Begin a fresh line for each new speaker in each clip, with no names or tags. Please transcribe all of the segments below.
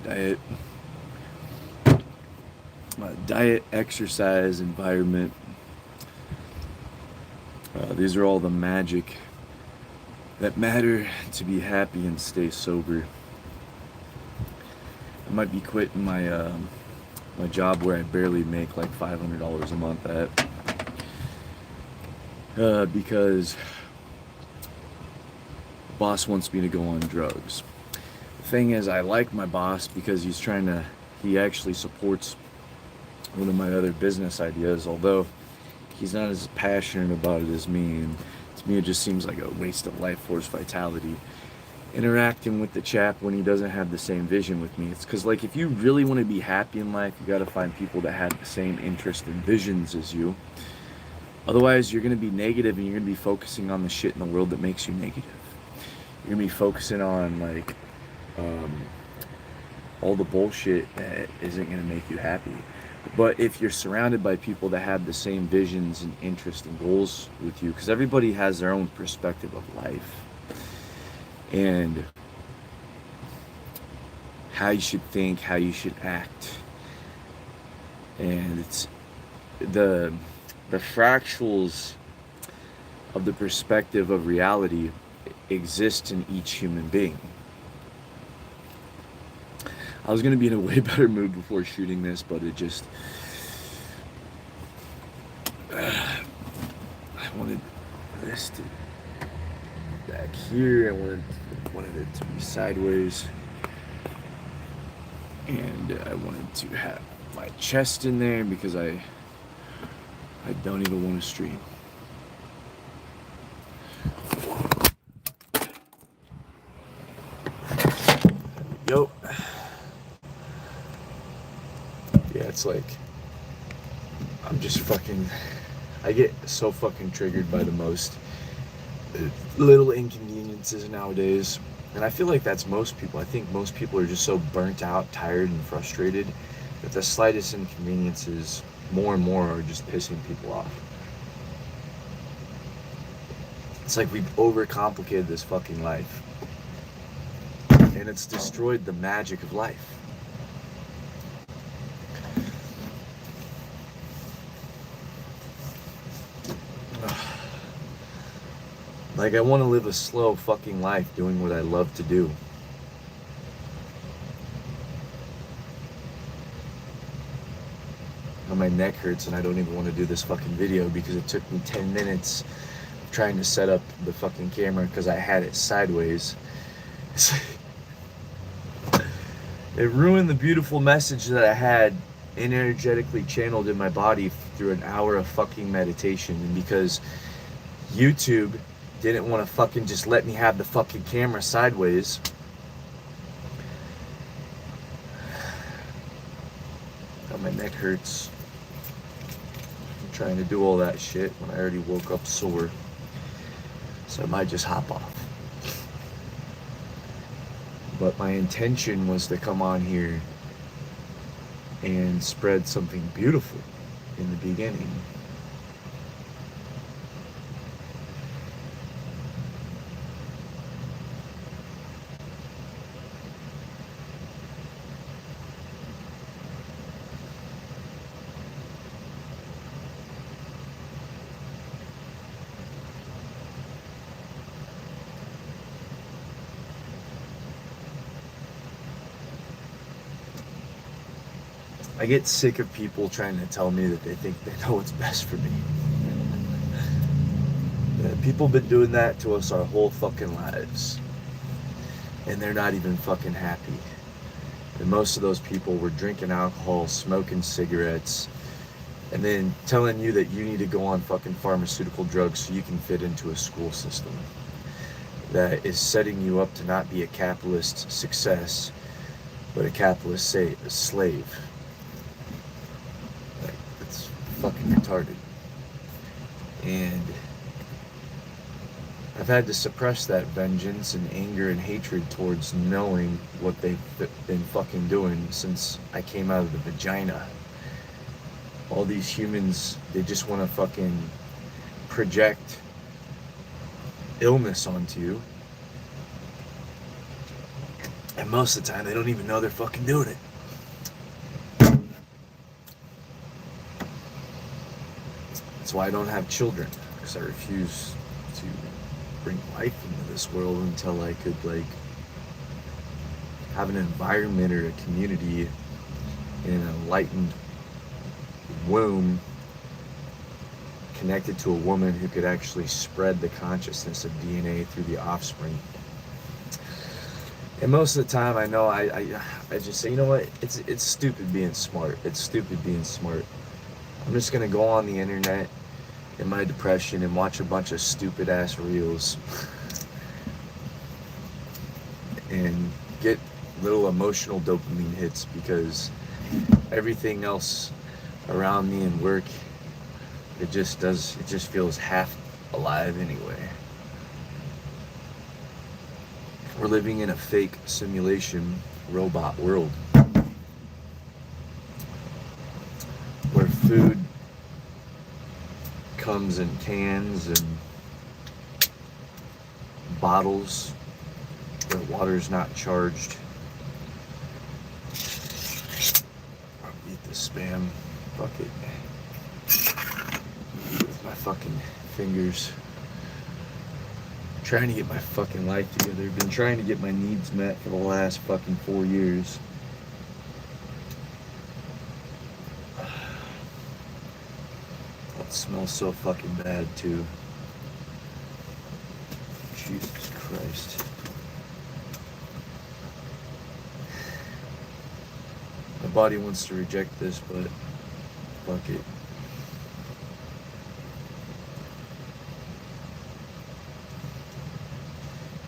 diet, diet, exercise, environment. These are all the magic that matter to be happy and stay sober. I might be quitting my job where I barely make like $500 a month at, because the boss wants me to go on drugs. The thing is, I like my boss because he actually supports one of my other business ideas, although he's not as passionate about it as me, and to me it just seems like a waste of life force vitality interacting with the chap when he doesn't have the same vision with me. It's because, like, if you really want to be happy in life, you got to find people that have the same interests and visions as you. Otherwise, you're going to be negative and you're going to be focusing on the shit in the world that makes you negative. You're going to be focusing on, like, all the bullshit that isn't going to make you happy. But if you're surrounded by people that have the same visions and interests and goals with you, because everybody has their own perspective of life and how you should think, how you should act, and it's the fractals of the perspective of reality exist in each human being. I was going to be in a way better mood before shooting this, but it just... I wanted this to be back here. I wanted it to be sideways. And I wanted to have my chest in there because I don't even want to stream. Yo. Yeah, it's like, I'm just fucking, I get so fucking triggered by the most little inconveniences nowadays. And I feel like that's most people. I think most people are just so burnt out, tired, and frustrated that the slightest inconveniences, more and more, are just pissing people off. It's like we've overcomplicated this fucking life. And it's destroyed the magic of life. Like, I want to live a slow fucking life doing what I love to do. Now my neck hurts and I don't even want to do this fucking video because it took me 10 minutes trying to set up the fucking camera because I had it sideways. It ruined the beautiful message that I had energetically channeled in my body through an hour of fucking meditation. And because YouTube didn't want to fucking just let me have the fucking camera sideways, oh, my neck hurts. I'm trying to do all that shit when I already woke up sore, so I might just hop off. But my intention was to come on here and spread something beautiful in the beginning. I get sick of people trying to tell me that they think they know what's best for me. Yeah, people have been doing that to us our whole fucking lives. And they're not even fucking happy. And most of those people were drinking alcohol, smoking cigarettes, and then telling you that you need to go on fucking pharmaceutical drugs so you can fit into a school system that is setting you up to not be a capitalist success, but a capitalist slave. Like, it's fucking retarded. And I've had to suppress that vengeance and anger and hatred towards knowing what they've been fucking doing since I came out of the vagina. All these humans, they just want to fucking project illness onto you And most of the time, they don't even know they're fucking doing it. That's why I don't have children, because I refuse to bring life into this world until I could, like, have an environment or a community in an enlightened womb connected to a woman who could actually spread the consciousness of DNA through the offspring. And most of the time, I know I just say, you know what? It's stupid being smart. It's stupid being smart. I'm just gonna go on the internet in my depression and watch a bunch of stupid ass reels and get little emotional dopamine hits, because everything else around me and work, it just feels half alive anyway. We're living in a fake simulation robot world where food comes in cans and bottles, where water's not charged. I'll eat the spam. Fuck it. With my fucking fingers. Trying to get my fucking life together. I've been trying to get my needs met for the last fucking 4 years. That smells so fucking bad too. Jesus Christ. My body wants to reject this, but fuck it.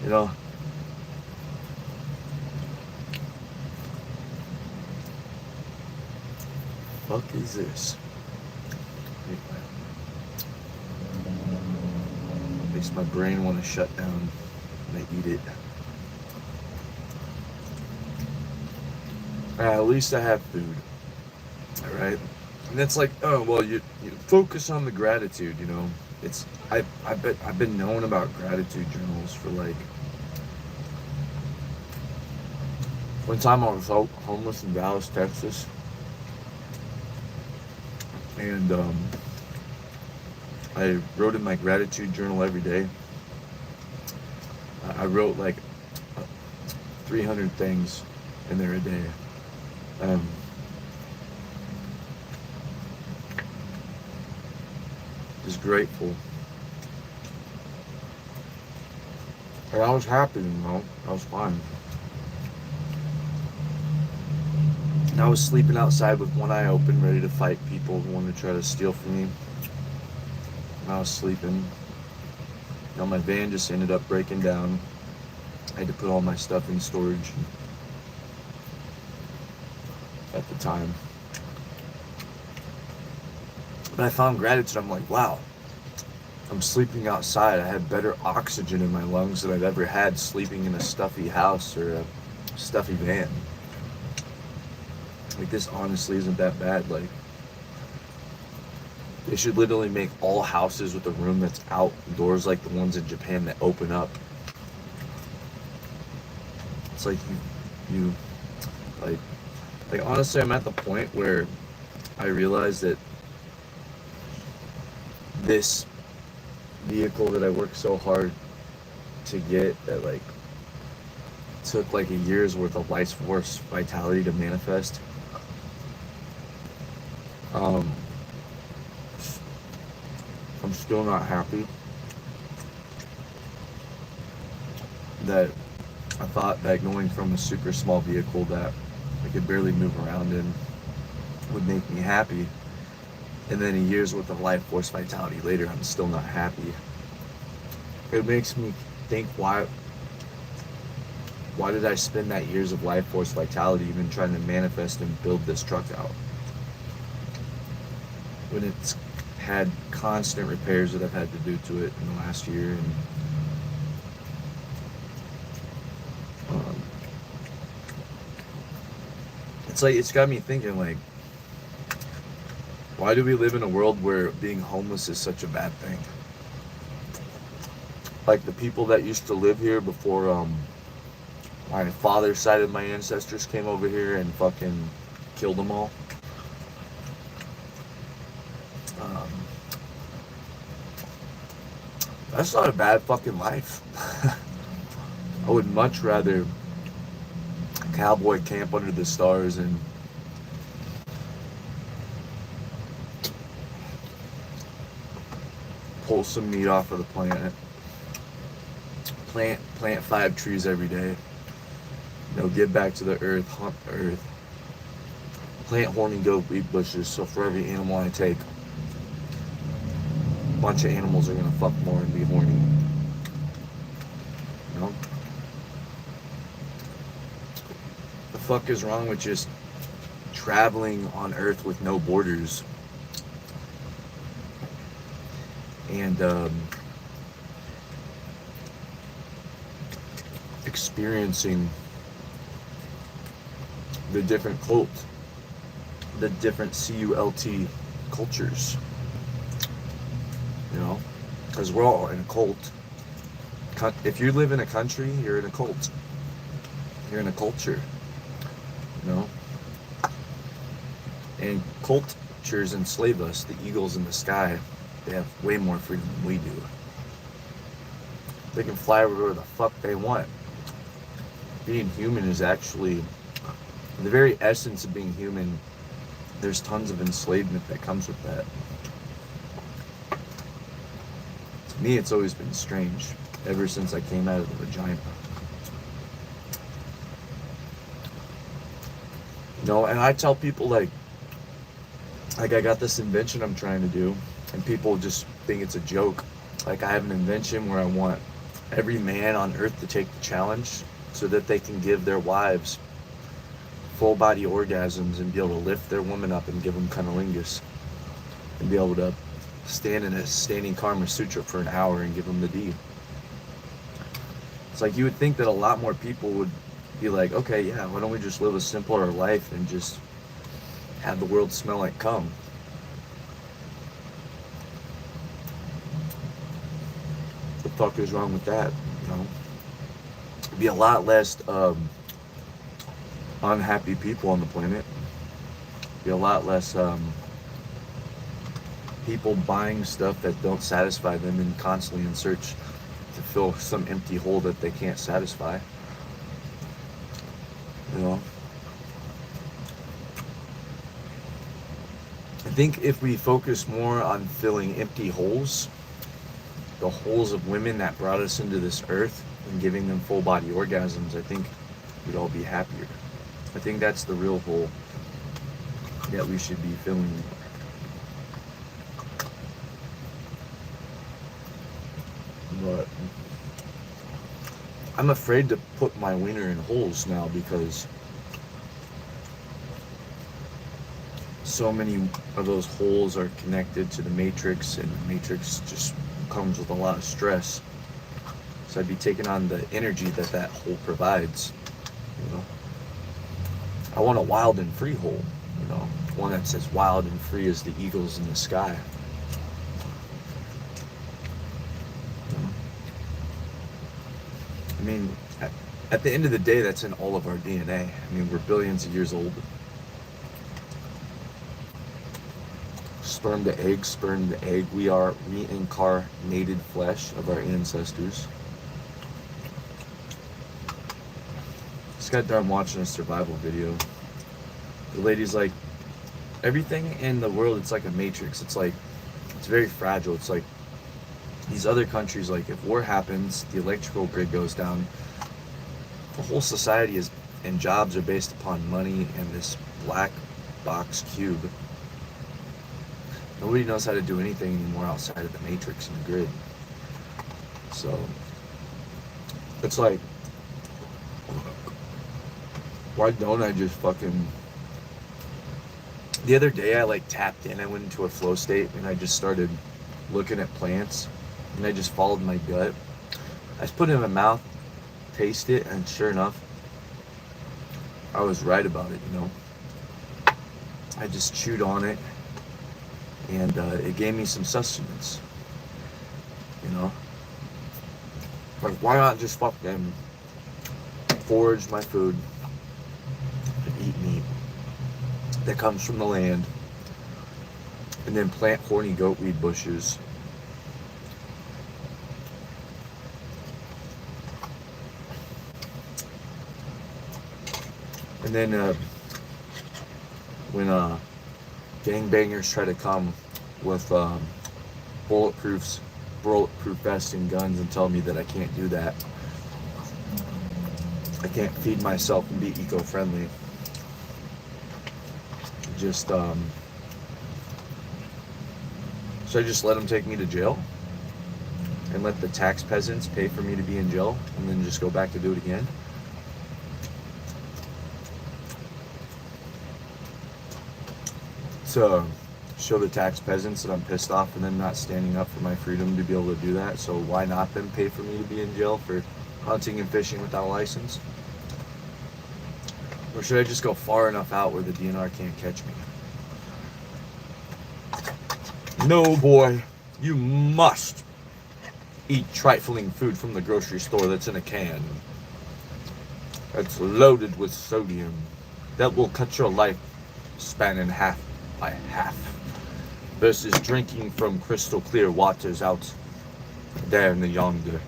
You know, fuck is this? Makes my brain want to shut down when I eat it. At least I have food. Alright? And that's like, oh, well, you focus on the gratitude, you know. It's, I bet I've been knowing about gratitude journals for like, one time I was homeless in Dallas, Texas, and I wrote in my gratitude journal every day. I wrote like 300 things in there a day. Just grateful. And I was happy, you know, I was fine. And I was sleeping outside with one eye open, ready to fight people who wanted to try to steal from me. And I was sleeping. You know, my van just ended up breaking down. I had to put all my stuff in storage at the time. But I found gratitude. I'm like, wow, I'm sleeping outside. I have better oxygen in my lungs than I've ever had sleeping in a stuffy house or a stuffy van. Like, this honestly isn't that bad. Like, they should literally make all houses with a room that's outdoors, like the ones in Japan that open up. It's like you like honestly, I'm at the point where I realize that this vehicle that I worked so hard to get, that like took like a year's worth of life force vitality to manifest, I'm still not happy. That I thought that going from a super small vehicle that I could barely move around in would make me happy. And then a year's worth of life force vitality later, I'm still not happy. It makes me think, why did I spend that years of life force vitality even trying to manifest and build this truck out, when it's had constant repairs that I've had to do to it in the last year? And it's like, it's got me thinking, like, why do we live in a world where being homeless is such a bad thing? Like, the people that used to live here before My father's side of my ancestors came over here and fucking killed them all. Um, that's not a bad fucking life. I would much rather cowboy camp under the stars and pull some meat off of the planet. Plant 5 trees every day. You know, give back to the earth, hunt the earth. Plant horny goat weed bushes, so for every animal I take, a bunch of animals are gonna fuck more and be horny. You know? The fuck is wrong with just traveling on earth with no borders? And experiencing the different the different CULT cultures, you know, because we're all in a cult. If you live in a country, you're in a cult. You're in a culture, you know. And cultures enslave us. The eagles in the sky, they have way more freedom than we do. They can fly wherever the fuck they want. Being human is actually the very essence of being human. There's tons of enslavement that comes with that. To me, it's always been strange, ever since I came out of the vagina. You know, and I tell people like I got this invention I'm trying to do, and people just think it's a joke. Like, I have an invention where I want every man on earth to take the challenge so that they can give their wives full body orgasms and be able to lift their woman up and give them cunnilingus and be able to stand in a standing Kama Sutra for an hour and give them the D. It's like, you would think that a lot more people would be like, okay, yeah, why don't we just live a simpler life and just have the world smell like cum? What the fuck is wrong with that, you know? It'd be a lot less unhappy people on the planet. Be a lot less people buying stuff that don't satisfy them and constantly in search to fill some empty hole that they can't satisfy. You know, I think if we focus more on filling empty holes, the holes of women that brought us into this earth, and giving them full body orgasms, I think we'd all be happier. I think that's the real hole that we should be filling. But I'm afraid to put my wiener in holes now, because so many of those holes are connected to the matrix, and the matrix just comes with a lot of stress. So I'd be taking on the energy that hole provides, you know. I want a wild and free hole, you know, one that's as wild and free as the eagles in the sky. I mean, at the end of the day, that's in all of our DNA. I mean, we're billions of years old. Sperm to egg, we are reincarnated flesh of our ancestors. Just got done watching a survival video. The lady's like, everything in the world, it's like a matrix. It's like, it's very fragile. It's like these other countries, like if war happens, the electrical grid goes down, the whole society is and jobs are based upon money and this black box cube. Nobody knows how to do anything anymore outside of the matrix and the grid. So it's like, why don't I just fucking... The other day I like tapped in, I went into a flow state and I just started looking at plants and I just followed my gut. I just put it in my mouth, taste it, and sure enough, I was right about it, you know. I just chewed on it and it gave me some sustenance, you know. Like, why not just fucking forage my food, and eat meat that comes from the land, and then plant horny goatweed bushes. And then when gangbangers try to come with bulletproof vests and guns and tell me that I can't do that, I can't feed myself and be eco-friendly. Just should I just let them take me to jail and let the tax peasants pay for me to be in jail and then just go back to do it again? To show the tax peasants that I'm pissed off and them not standing up for my freedom to be able to do that. So why not them pay for me to be in jail for hunting and fishing without a license? Or should I just go far enough out where the DNR can't catch me? No, boy, you must eat trifling food from the grocery store that's in a can. That's loaded with sodium. That will cut your lifespan in half by half. Versus drinking from crystal clear waters out there in the yonder.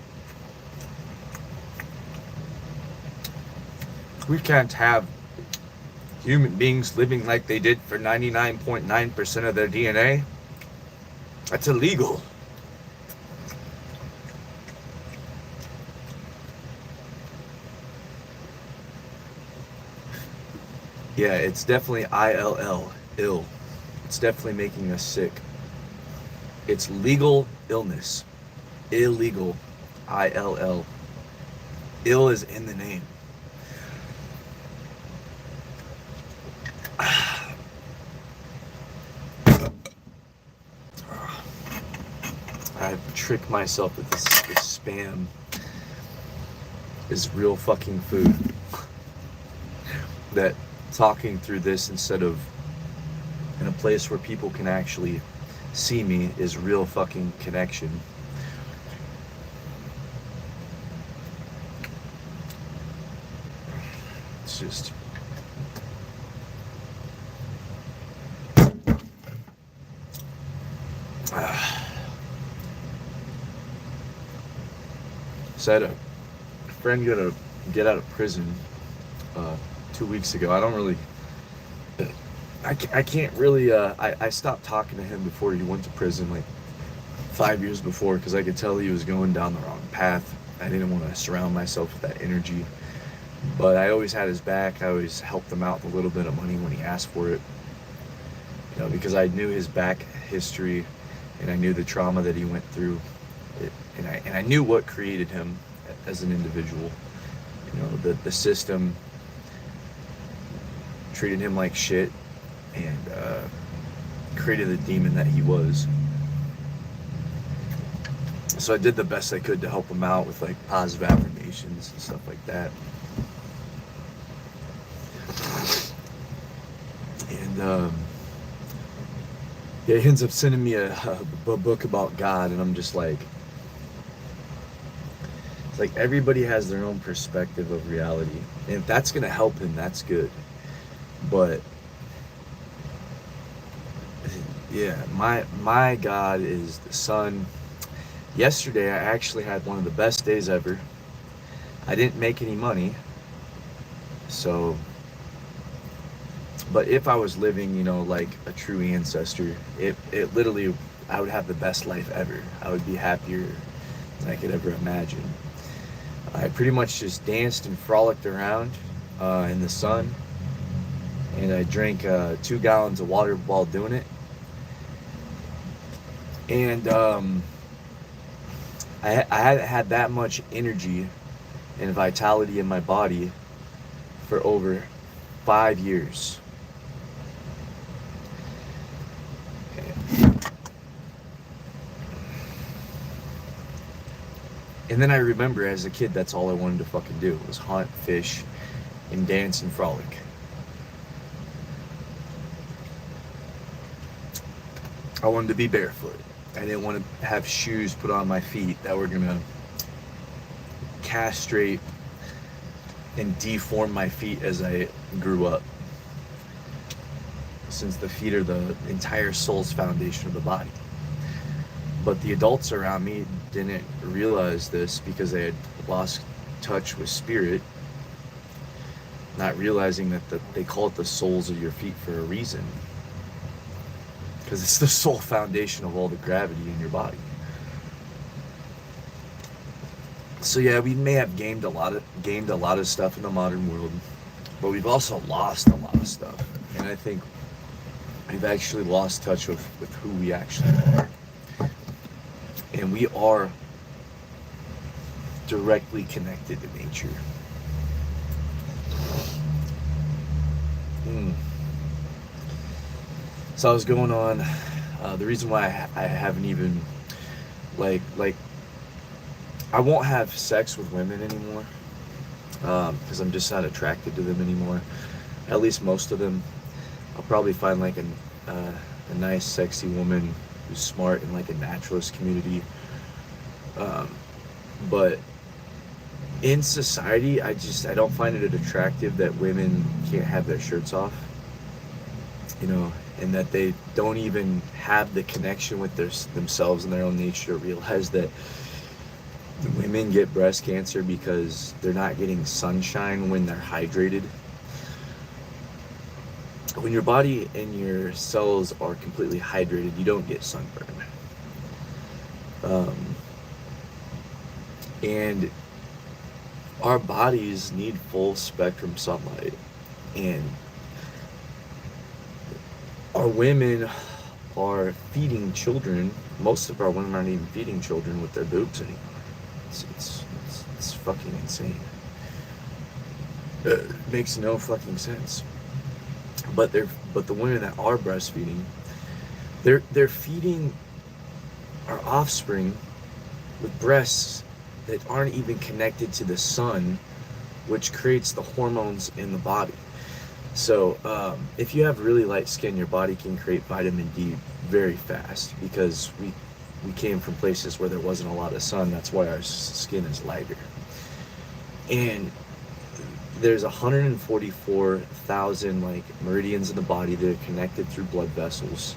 We can't have human beings living like they did for 99.9% of their DNA. That's illegal. Yeah, it's definitely ill. It's definitely making us sick. It's legal illness. Illegal. ILL. Ill is in the name. I trick myself that this spam is real fucking food. That talking through this instead of in a place where people can actually see me is real fucking connection. It's just so I had a friend gonna get out of prison 2 weeks ago. I don't really I can't really, I stopped talking to him before he went to prison, like 5 years before, because I could tell he was going down the wrong path. I didn't want to surround myself with that energy, but I always had his back. I always helped him out with a little bit of money when he asked for it, you know, because I knew his back history, and I knew the trauma that he went through, and I knew what created him as an individual. You know, the system treated him like shit, and created the demon that he was. So I did the best I could to help him out with like positive affirmations and stuff like that. And yeah, he ends up sending me a book about God, and I'm just like, it's like everybody has their own perspective of reality, and if that's gonna help him, that's good. But yeah, my God is the sun. Yesterday, I actually had one of the best days ever. I didn't make any money, so, but if I was living, you know, like a true ancestor, it literally, I would have the best life ever. I would be happier than I could ever imagine. I pretty much just danced and frolicked around in the sun, and I drank 2 gallons of water while doing it. And I hadn't had that much energy and vitality in my body for over 5 years. And then I remember as a kid, that's all I wanted to fucking do, was hunt, fish, and dance and frolic. I wanted to be barefoot. I didn't want to have shoes put on my feet that were gonna castrate and deform my feet as I grew up, since the feet are the entire soul's foundation of the body. But the adults around me didn't realize this because they had lost touch with spirit, not realizing that they call it the soles of your feet for a reason, because it's the sole foundation of all the gravity in your body. So yeah, we may have gained a lot of stuff in the modern world, but we've also lost a lot of stuff. And I think we've actually lost touch with who we actually are. And we are directly connected to nature. So I was going on, the reason why I haven't even, like, I won't have sex with women anymore, because I'm just not attracted to them anymore. At least most of them. I'll probably find like a nice, sexy woman who's smart in like a naturalist community. But in society, I don't find it attractive that women can't have their shirts off, and that they don't even have the connection with themselves and their own nature to realize that women get breast cancer because they're not getting sunshine when they're hydrated. When your body and your cells are completely hydrated, you don't get sunburn. And our bodies need full spectrum sunlight. And our women are feeding children. Most of our women aren't even feeding children with their boobs anymore. It's fucking insane. It makes no fucking sense. But the women that are breastfeeding, they're feeding our offspring with breasts that aren't even connected to the sun, which creates the hormones in the body. So if you have really light skin, your body can create vitamin D very fast, because we came from places where there wasn't a lot of sun. That's why our skin is lighter. And there's 144,000 like meridians in the body that are connected through blood vessels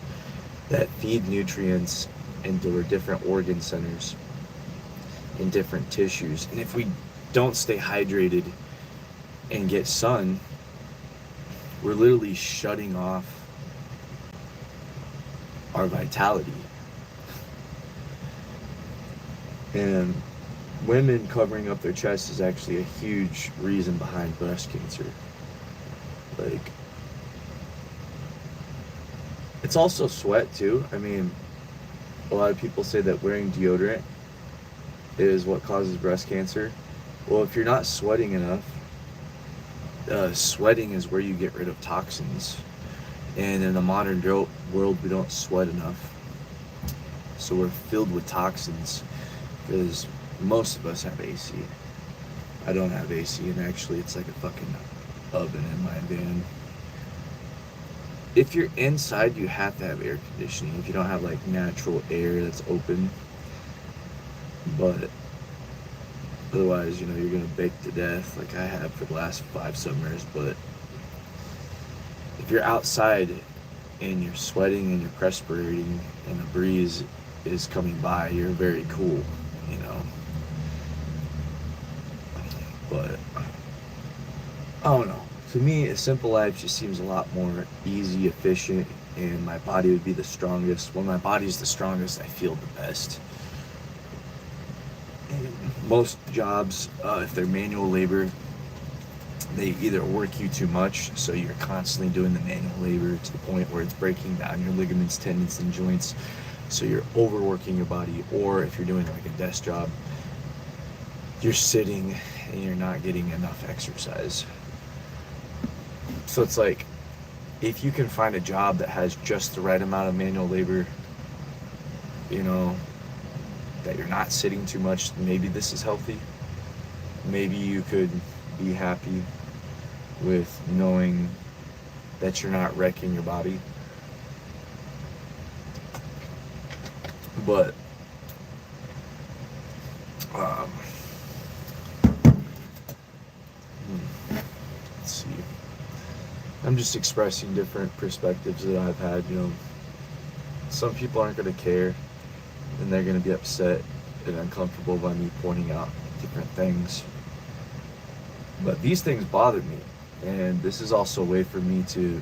that feed nutrients into our different organ centers in different tissues. And if we don't stay hydrated and get sun, we're literally shutting off our vitality. And women covering up their chest is actually a huge reason behind breast cancer. Like, it's also sweat too. I mean, a lot of people say that wearing deodorant is what causes breast cancer. Well, if you're not sweating enough, sweating is where you get rid of toxins. And in the modern world, we don't sweat enough. So we're filled with toxins, because most of us have AC. I don't have AC, and actually it's like a fucking oven in my van. If you're inside, you have to have air conditioning. If you don't have like natural air that's open, but otherwise, you're gonna bake to death like I have for the last 5 summers. But if you're outside and you're sweating and you're perspiring and the breeze is coming by, you're very cool, But I don't know. To me, a simple life just seems a lot more easy, efficient, and my body would be the strongest. When my body's the strongest, I feel the best. And most jobs, if they're manual labor, they either work you too much, so you're constantly doing the manual labor to the point where it's breaking down your ligaments, tendons, and joints, so you're overworking your body. Or if you're doing like a desk job, you're sitting and you're not getting enough exercise. So it's like, if you can find a job that has just the right amount of manual labor, that you're not sitting too much, maybe this is healthy. Maybe you could be happy with knowing that you're not wrecking your body. But I'm just expressing different perspectives that I've had. Some people aren't going to care, and they're going to be upset and uncomfortable by me pointing out different things. But these things bother me, and this is also a way for me to,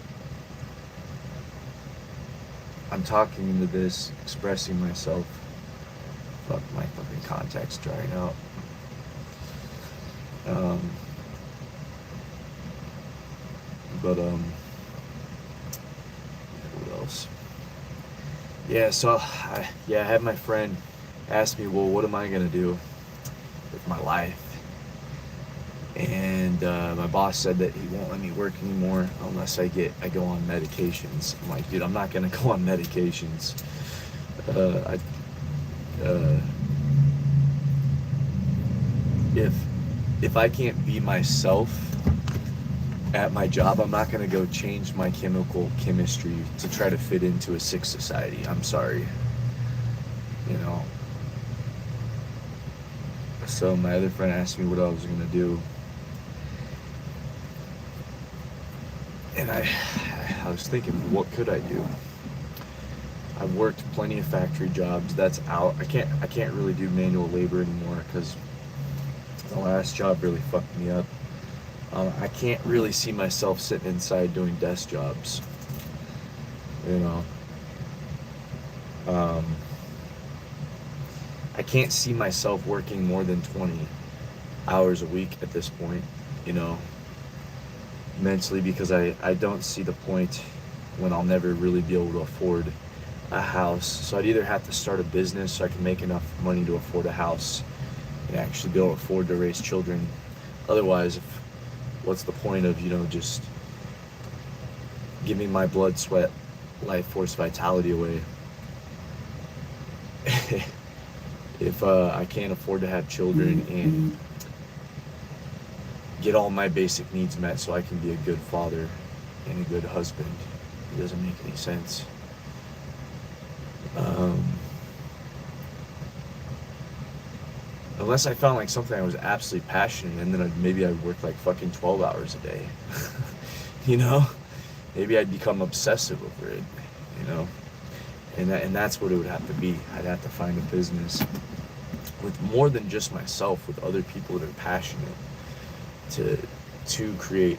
I'm talking into this, expressing myself. Fuck, my fucking contact's drying out. What else? Yeah, so I had my friend ask me, well, what am I gonna do with my life? And my boss said that he won't let me work anymore unless I go on medications. I'm like, dude, I'm not gonna go on medications. If I can't be myself at my job, I'm not gonna go change my chemistry to try to fit into a sick society. I'm sorry. So my other friend asked me what I was gonna do. And I was thinking, what could I do? I've worked plenty of factory jobs. That's out. I can't really do manual labor anymore because the last job really fucked me up. I can't really see myself sitting inside doing desk jobs. I can't see myself working more than 20 hours a week at this point, mentally, because I don't see the point when I'll never really be able to afford a house. So I'd either have to start a business so I can make enough money to afford a house and actually be able to afford to raise children. Otherwise, what's the point of, just giving my blood, sweat, life force, vitality away if I can't afford to have children and get all my basic needs met so I can be a good father and a good husband. It doesn't make any sense. Unless I found like something I was absolutely passionate in, then maybe I'd work like fucking 12 hours a day. Maybe I'd become obsessive over it, and that's what it would have to be. I'd have to find a business with more than just myself, with other people that are passionate to create,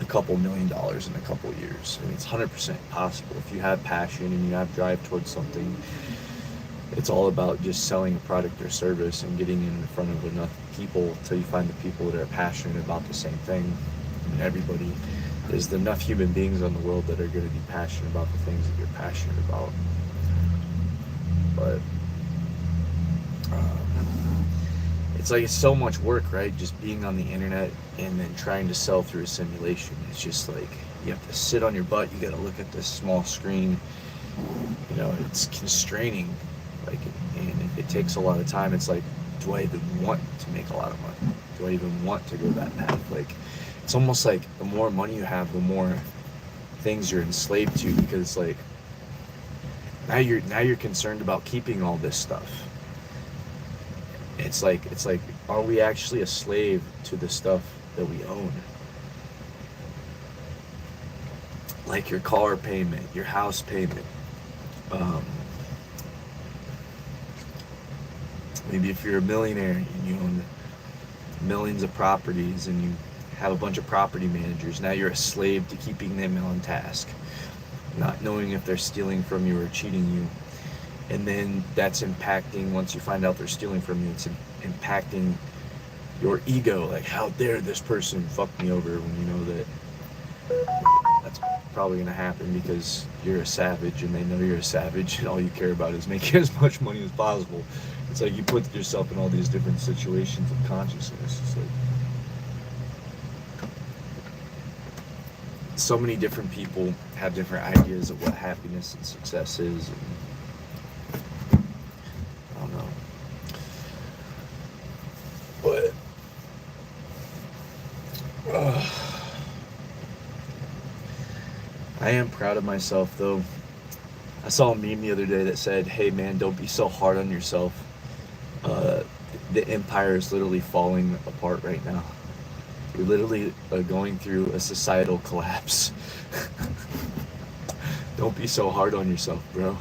a couple $1 million in a couple of years. I mean, it's 100% possible if you have passion and you have drive towards something. It's all about just selling a product or service and getting in front of enough people till you find the people that are passionate about the same thing. And there's enough human beings on the world that are going to be passionate about the things that you're passionate about. But it's so much work, right? Just being on the internet and then trying to sell through a simulation. It's just like you have to sit on your butt. You got to look at this small screen. It's constraining. And it takes a lot of time. It's like, do I even want to make a lot of money? Do I even want to go that path? It's almost like the more money you have, the more things you're enslaved to, because now you're concerned about keeping all this stuff. It's like, are we actually a slave to the stuff that we own? Like your car payment, your house payment. Maybe if you're a millionaire and you own millions of properties and you have a bunch of property managers, now you're a slave to keeping them on task, not knowing if they're stealing from you or cheating you. And then that's impacting, once you find out they're stealing from you, it's impacting your ego. Like, how dare this person fuck me over, when you know that that's probably going to happen because you're a savage and they know you're a savage and all you care about is making as much money as possible. It's like you put yourself in all these different situations of consciousness. It's like so many different people have different ideas of what happiness and success is. And I don't know. But I am proud of myself, though. I saw a meme the other day that said, hey man, don't be so hard on yourself. The empire is literally falling apart right now. You're literally going through a societal collapse. Don't be so hard on yourself, bro.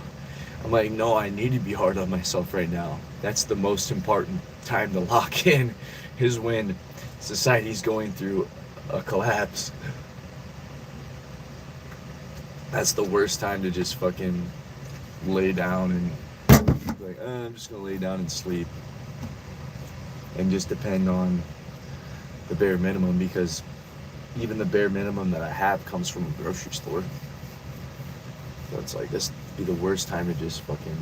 I'm like, no, I need to be hard on myself right now. That's the most important time to lock in, is when society's going through a collapse. That's the worst time to just fucking lay down and be like, I'm just gonna lay down and sleep. And just depend on the bare minimum, because even the bare minimum that I have comes from a grocery store. So it's like, this would be the worst time to just fucking...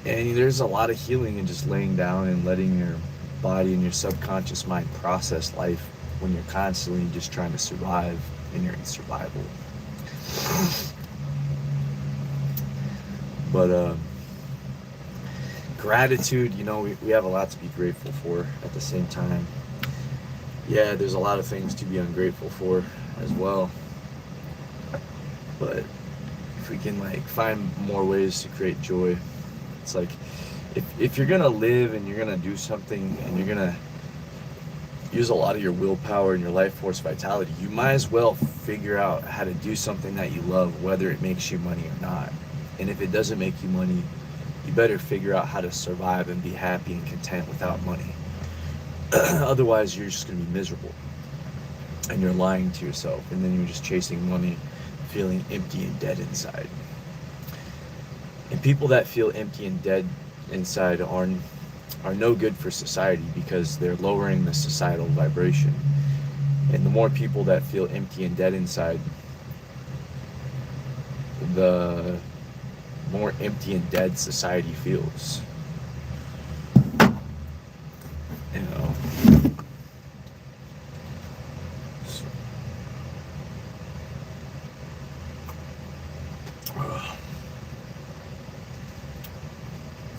And there's a lot of healing in just laying down and letting your body and your subconscious mind process life when you're constantly just trying to survive and you're in survival. But gratitude, you know, we have a lot to be grateful for. At the same time, yeah, there's a lot of things to be ungrateful for as well. But if we can like find more ways to create joy, it's like, if you're gonna live and you're gonna do something and you're gonna use a lot of your willpower and your life force vitality, you might as well figure out how to do something that you love, whether it makes you money or not. And if it doesn't make you money, you better figure out how to survive and be happy and content without money. Otherwise, you're just gonna be miserable and you're lying to yourself, and then you're just chasing money, feeling empty and dead inside. And people that feel empty and dead inside are no good for society, because they're lowering the societal vibration. And the more people that feel empty and dead inside, the more empty and dead society feels. You know.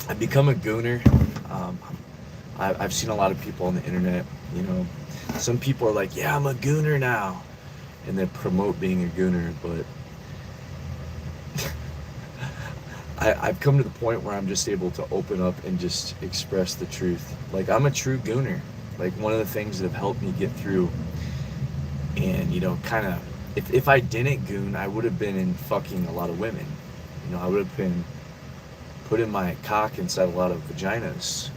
I've become a gooner. I've seen a lot of people on the internet, you know, some people are like, yeah, I'm a gooner now, and they promote being a gooner, but I've come to the point where I'm just able to open up and just express the truth. Like, I'm a true gooner. Like, one of the things that have helped me get through, and, you know, kind of, if I didn't goon, I would have been in fucking a lot of women. You know, I would have been putting my cock inside a lot of vaginas.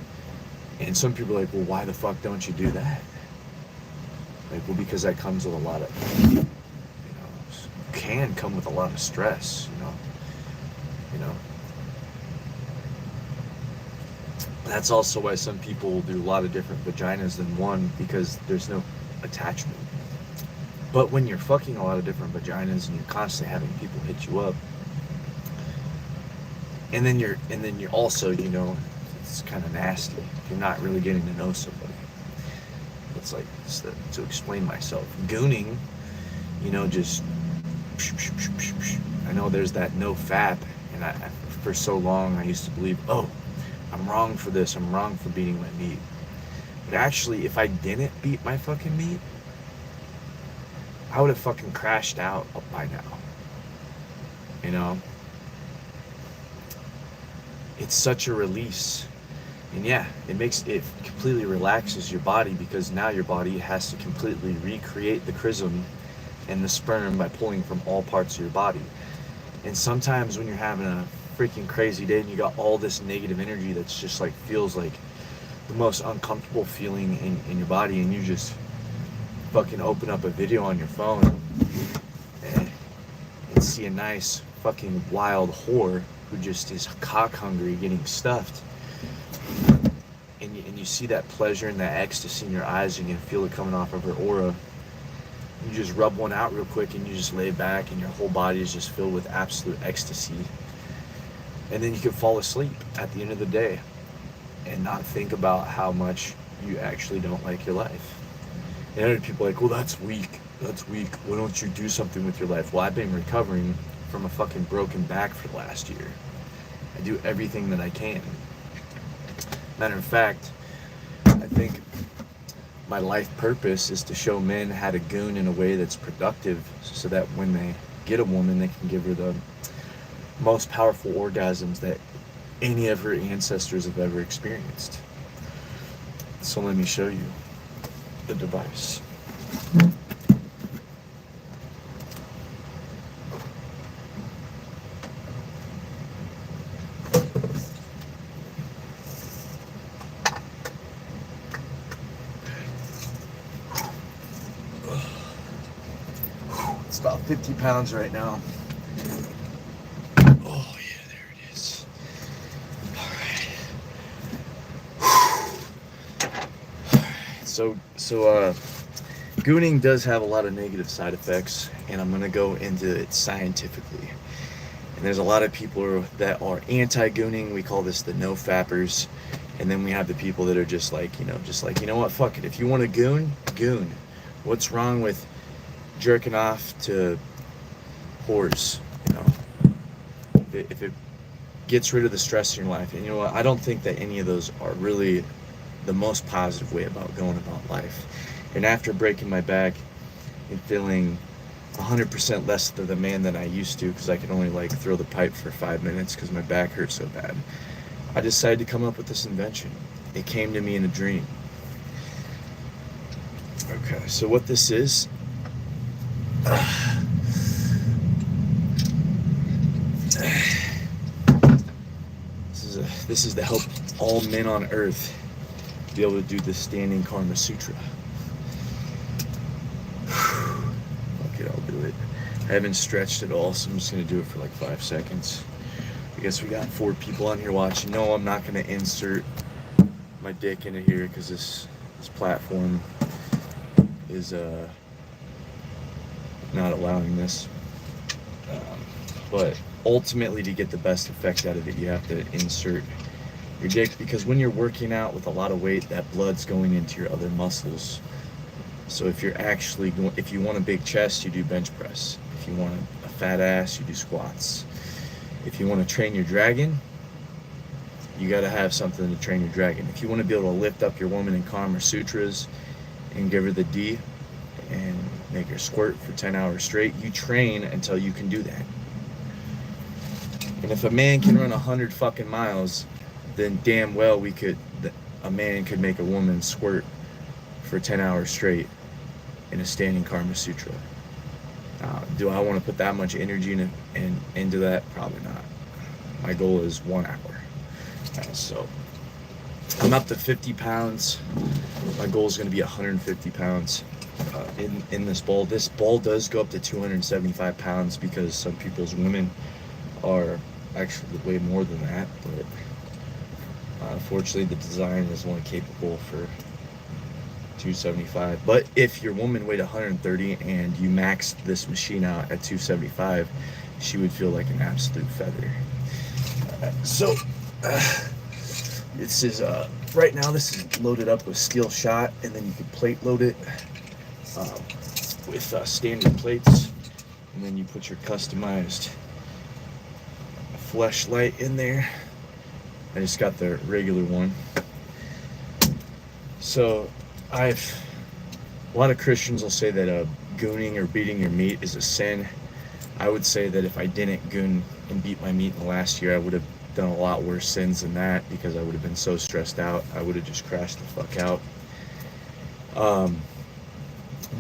And some people are like, well, why the fuck don't you do that? Like, well, because that comes with a lot of, you know, can come with a lot of stress, you know. That's also why some people do a lot of different vaginas than one, because there's no attachment. But when you're fucking a lot of different vaginas and you're constantly having people hit you up, and then you're also, you know, it's kind of nasty. You're not really getting to know somebody. It's like, to explain myself, gooning, you know, just, I know there's that no fap, and for so long I used to believe, oh, I'm wrong for this, I'm wrong for beating my meat. But actually, if I didn't beat my fucking meat, I would have fucking crashed out by now. You know? It's such a release. And yeah, it completely relaxes your body, because now your body has to completely recreate the chrism and the sperm by pulling from all parts of your body. And sometimes when you're having a freaking crazy day and you got all this negative energy that's just like, feels like the most uncomfortable feeling in your body, and you just fucking open up a video on your phone and see a nice fucking wild whore who just is cock hungry getting stuffed, and you see that pleasure and that ecstasy in your eyes, and you can feel it coming off of her aura. You just rub one out real quick, and you just lay back, and your whole body is just filled with absolute ecstasy. And then you can fall asleep at the end of the day and not think about how much you actually don't like your life. And other people are like, well, that's weak. Why don't you do something with your life? Well, I've been recovering from a fucking broken back for the last year. I do everything that I can. Matter of fact, I think my life purpose is to show men how to goon in a way that's productive, so that when they get a woman, they can give her the most powerful orgasms that any of her ancestors have ever experienced. So let me show you. the device. It's about 50 pounds right now. Oh yeah, there it is. All right. So gooning does have a lot of negative side effects, and I'm gonna go into it scientifically. And there's a lot of people that are anti-gooning. We call this the no-fappers. And then we have the people that are just like, you know what, fuck it. If you want to goon, goon. What's wrong with jerking off to whores? You know, if it gets rid of the stress in your life. And you know what, I don't think that any of those are really the most positive way about going about life. And after breaking my back and feeling 100% less than the man that I used to, because I could only like throw the pipe for 5 minutes because my back hurt so bad, I decided to come up with this invention. It came to me in a dream. Okay, so what this is, this is to help all men on earth be able to do the standing Karma Sutra. Okay, I'll do it. I haven't stretched at all, so I'm just gonna do it for like 5 seconds. I guess we got 4 people on here watching. No, I'm not gonna insert my dick into here because this platform is not allowing this. But ultimately, to get the best effect out of it, you have to insert your dick, because when you're working out with a lot of weight, that blood's going into your other muscles. So if you're actually if you want a big chest, you do bench press. If you want a fat ass, you do squats. If you want to train your dragon, you got to have something to train your dragon. If you want to be able to lift up your woman in Karma Sutras and give her the D and make her squirt for 10 hours straight, you train until you can do that. And if a man can run 100 fucking miles, then damn well a man could make a woman squirt for 10 hours straight in a standing Karma Sutra. Do I want to put that much energy into that? Probably not. My goal is 1 hour. So I'm up to 50 pounds. My goal is going to be 150 pounds in this ball. This ball does go up to 275 pounds because some people's women are actually way more than that. But unfortunately, the design is only capable for 275. But if your woman weighed 130 and you maxed this machine out at 275, she would feel like an absolute feather. So this is right now this is loaded up with steel shot, and then you can plate load it with standard plates, and then you put your customized fleshlight in there. I just got the regular one. So a lot of Christians will say that gooning or beating your meat is a sin. I would say that if I didn't goon and beat my meat in the last year, I would have done a lot worse sins than that, because I would have been so stressed out. I would have just crashed the fuck out.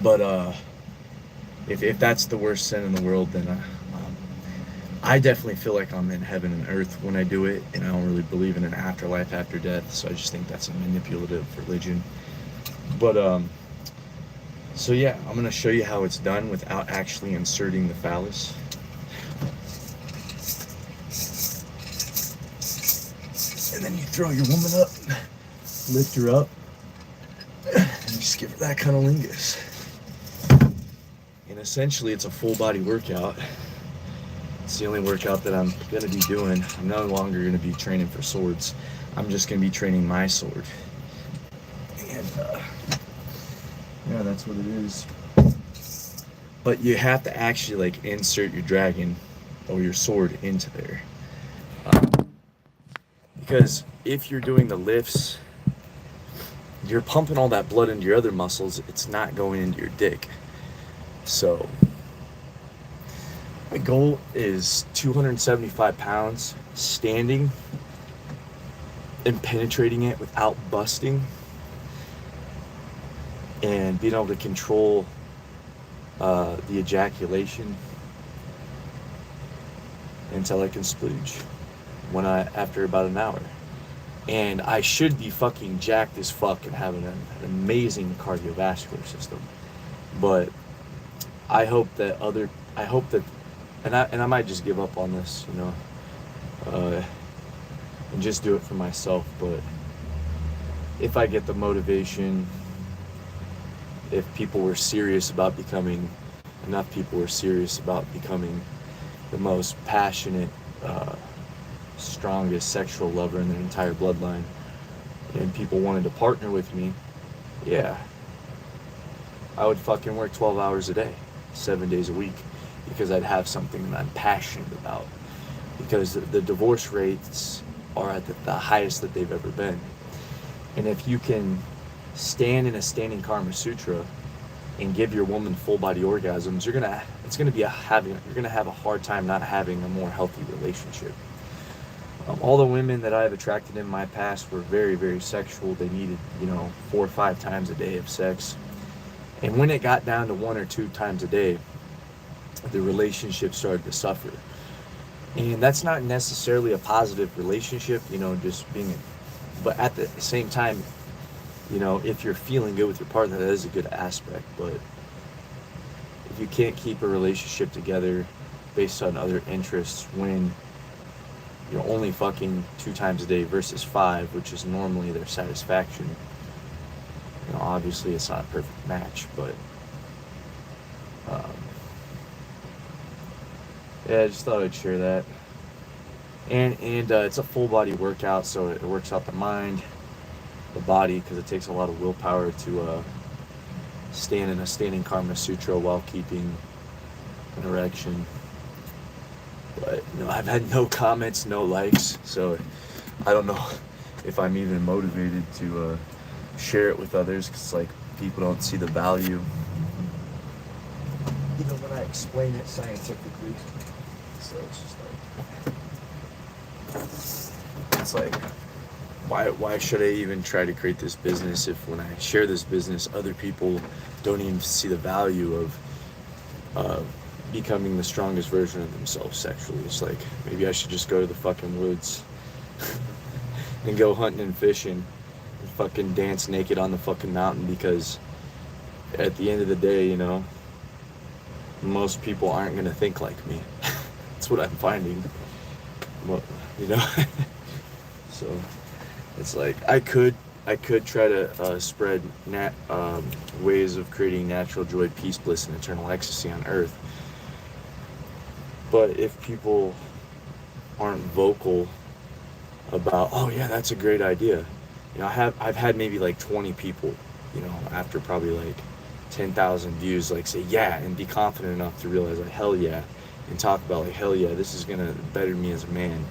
But if that's the worst sin in the world, then I definitely feel like I'm in heaven and earth when I do it, and I don't really believe in an afterlife after death, so I just think that's a manipulative religion. But so yeah, I'm gonna show you how it's done without actually inserting the phallus. And then you throw your woman up, lift her up, and just give her that cunnilingus. And essentially, it's a full body workout. It's the only workout that I'm gonna be doing. I'm no longer gonna be training for swords. I'm just gonna be training my sword. And yeah, that's what it is. But you have to actually like insert your dragon or your sword into there. Because if you're doing the lifts, you're pumping all that blood into your other muscles. It's not going into your dick. So my goal is 275 pounds standing and penetrating it without busting and being able to control the ejaculation until I can splooge after about an hour. And I should be fucking jacked as fuck and having an amazing cardiovascular system. But I hope that and I might just give up on this, and just do it for myself. But if I get the motivation, if enough people were serious about becoming the most passionate, strongest sexual lover in their entire bloodline, and people wanted to partner with me, yeah, I would fucking work 12 hours a day, 7 days a week, because I'd have something that I'm passionate about. Because the divorce rates are at the highest that they've ever been. And if you can stand in a standing Kama Sutra and give your woman full body orgasms, you're gonna have a hard time not having a more healthy relationship. All the women that I've attracted in my past were very, very sexual. They needed, 4 or 5 times a day of sex. And when it got down to 1 or 2 times a day, the relationship started to suffer. And that's not necessarily a positive relationship, but at the same time, if you're feeling good with your partner, that is a good aspect. But if you can't keep a relationship together based on other interests when you're only fucking 2 times a day versus 5, which is normally their satisfaction, obviously it's not a perfect match. But yeah, I just thought I'd share that. And it's a full body workout, so it works out the mind, the body, because it takes a lot of willpower to stand in a standing Kama Sutra while keeping an erection. But I've had no comments, no likes, so I don't know if I'm even motivated to share it with others, because people don't see the value when I explain it scientifically. So it's like why should I even try to create this business if when I share this business, other people don't even see the value of becoming the strongest version of themselves sexually? It's like, maybe I should just go to the fucking woods and go hunting and fishing and fucking dance naked on the fucking mountain, because at the end of the day, most people aren't going to think like me. That's what I'm finding. Well, so it's like I could try to spread ways of creating natural joy, peace, bliss, and eternal ecstasy on earth. But if people aren't vocal about, oh yeah, that's a great idea, I've had maybe 20 people, after probably 10,000 views, say yeah, and be confident enough to realize hell yeah, and talk about hell yeah, this is gonna better me as a man.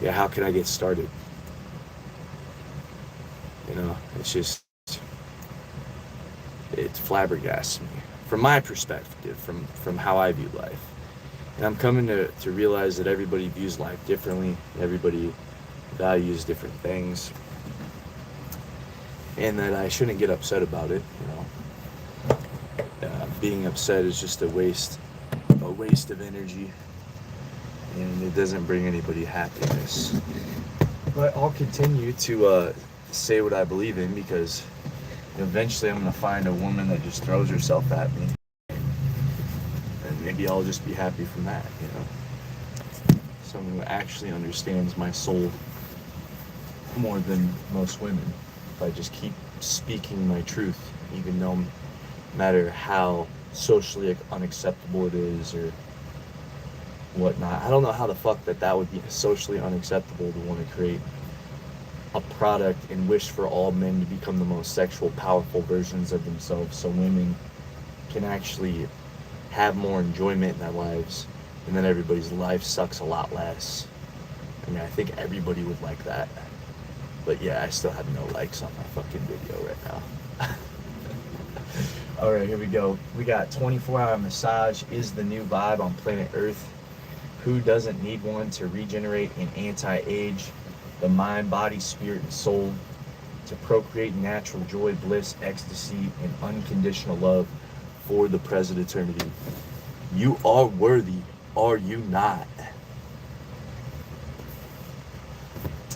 Yeah, how can I get started? It flabbergasts me from my perspective, from how I view life. And I'm coming to realize that everybody views life differently, everybody values different things, and that I shouldn't get upset about it. Being upset is just a waste of energy, and it doesn't bring anybody happiness. But I'll continue to say what I believe in, because eventually I'm going to find a woman that just throws herself at me, and maybe I'll just be happy from that, Someone who actually understands my soul more than most women. If I just keep speaking my truth, even no matter how socially unacceptable it is or whatnot. I don't know how the fuck that would be socially unacceptable to want to create a product and wish for all men to become the most sexual, powerful versions of themselves, so women can actually have more enjoyment in their lives, and then everybody's life sucks a lot less. I think everybody would like that. But yeah, I still have no likes on my fucking video right now. Alright, here we go. We got 24-hour massage is the new vibe on planet Earth. Who doesn't need one to regenerate and anti-age the mind, body, spirit, and soul? to procreate natural joy, bliss, ecstasy, and unconditional love for the present eternity. You are worthy, are you not?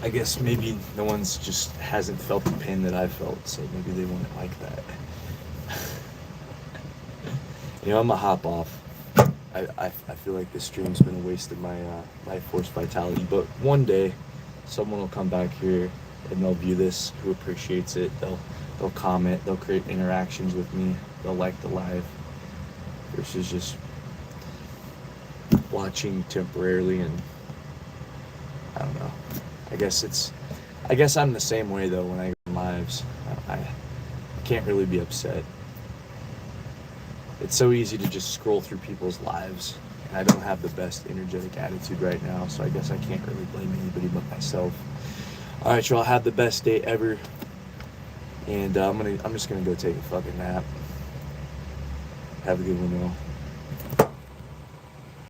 I guess maybe no one's just hasn't felt the pain that I felt, so maybe they wouldn't like that. You know, I'm gonna hop off. I feel like this stream's been a waste of my life force vitality, but one day someone will come back here and they'll view this who appreciates it. They'll comment, they'll create interactions with me, they'll like the live versus just watching temporarily. And I don't know. I guess I'm the same way though when I go on lives. I can't really be upset. It's so easy to just scroll through people's lives, and I don't have the best energetic attitude right now, so I guess I can't really blame anybody but myself. All right, y'all, have the best day ever, and I'm just gonna go take a fucking nap. Have a good one, y'all.